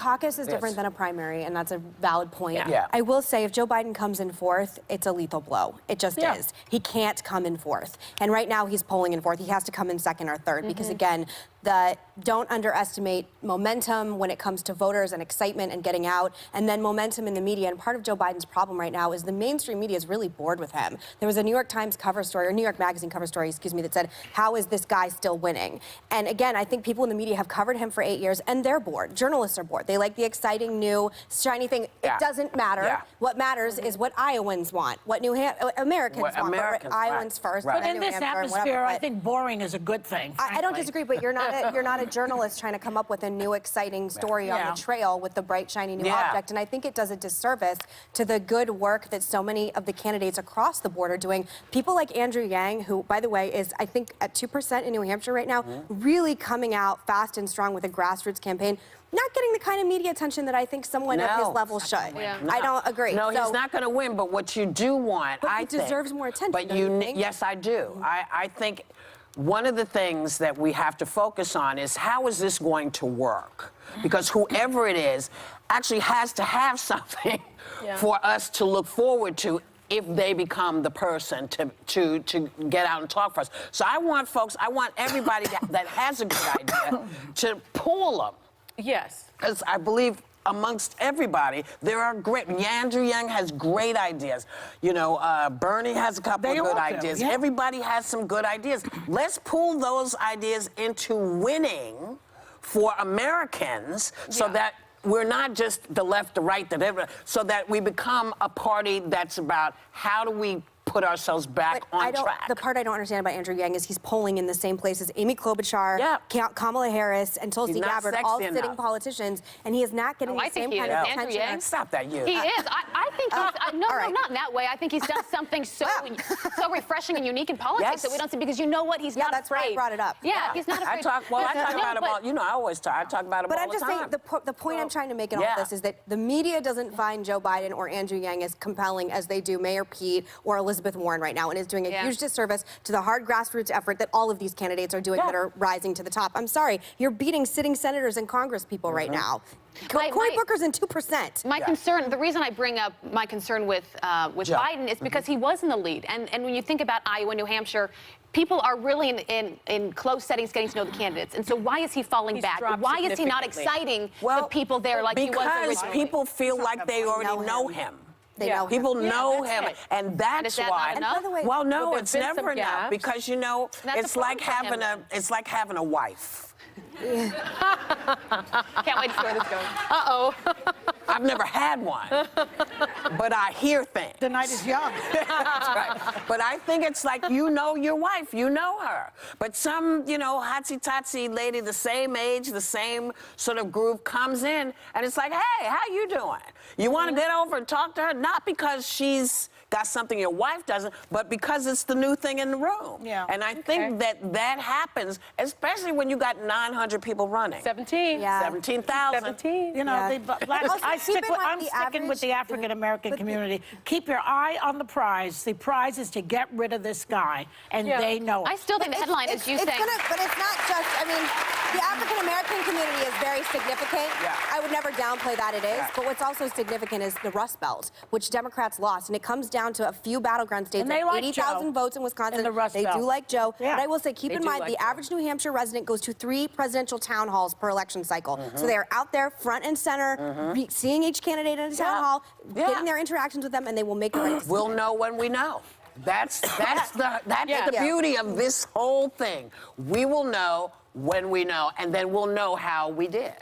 caucus is different than a primary, and that's a valid point. Yeah. I will say, if Joe Biden comes in fourth, it's a lethal blow. It just is. He can't come in fourth. And right now, he's polling in fourth. He has to come in second or third because, again, don't underestimate momentum when it comes to voters and excitement and getting out, and then momentum in the media. And part of Joe Biden's problem right now is the mainstream media is really bored with him. There was a New York Times cover story, or New York Magazine cover story, excuse me, that said, how is this guy still winning? And again, I think people in the media have covered him for 8 years, and they're bored. Journalists are bored. They like the exciting, new, shiny thing. It doesn't matter. What matters is what Iowans want, what Americans want. Iowans first. But in this atmosphere, I think boring is a good thing. I don't disagree, but you're not a journalist trying to come up with a new exciting story on the trail with the bright, shiny new object. And I think it does a disservice to the good work that so many of the candidates across the board are doing. People like Andrew Yang, who, by the way, is, I think, at 2% in New Hampshire right now, really coming out fast and strong with a grassroots campaign. Not getting the kind of media attention that I think someone at his level should. I don't agree. No, he's not going to win, but what you do want, I think... But he deserves more attention, but yes, I do. I think one of the things that we have to focus on is how is this going to work? Because whoever it is actually has to have something for us to look forward to if they become the person to get out and talk for us. So I want folks, I want everybody that has a good idea to pull them. Yes. Because I believe amongst everybody, there are great. Andrew Yang has great ideas. You know, Bernie has a couple of good ideas. Everybody has some good ideas. Let's pull those ideas into winning for Americans so that we're not just the left, the right, so that we become a party that's about how do we put ourselves back on track. The part I don't understand about Andrew Yang is he's polling in the same place as Amy Klobuchar, Kamala Harris, and Tulsi Gabbard, all sitting politicians, and he is not getting the same kind of attention. Stop that, you. He is. I think he's, no, not in that way. I think he's done something so refreshing and unique in politics that we don't see, because you know what, he's not that's afraid. why I brought it up. He's not afraid. I talk about him all, you know, I always talk, I talk about him all the time. But I'm just saying, the point I'm trying to make in all this is that the media doesn't find Joe Biden or Andrew Yang as compelling as they do Mayor Pete or Elizabeth Warren right now, and is doing a huge disservice to the hard grassroots effort that all of these candidates are doing that are rising to the top. I'm sorry, you're beating sitting senators and Congress people right now. Cory Booker's in 2%. My concern, the reason I bring up my concern with Biden is because he was in the lead. And when you think about Iowa, New Hampshire, people are really in close settings getting to know the candients. And so why is he falling back? Why is he not exciting the people there like he was originally? Because people feel like they already know him. People know him, and that's why. Well, no, it's never enough, because you know it's like having a wife. Can't wait to see where this goes. Uh-oh. I've never had one, but I hear things. The night is young. That's right. But I think it's like, you know your wife, you know her. But some, you know, hotsy-totsy lady, the same age, the same sort of group, comes in, and it's like, hey, how you doing? You want to get over and talk to her? Not because she's got something your wife doesn't, but because it's the new thing in the room. And I think that happens, especially when you got 900 people running. 17,000. 17. You know, I'm sticking with the African-American community. Keep your eye on the prize. The prize is to get rid of this guy, and they know it. I still think the headline is you saying... But it's not just, I mean, the African-American community is very significant. I would never downplay that it is, but what's also significant is the Rust Belt, which Democrats lost, and it comes down to a few battleground states, like 80,000 votes in Wisconsin. They do like Joe. But I will say, keep in mind, the average New Hampshire resident goes to 3 presidential town halls per election cycle. So they are out there front and center, seeing each candidate in a town hall, getting their interactions with them, and they will make the right decision. We'll know when we know. That's the beauty of this whole thing. We will know when we know, and then we'll know how we did.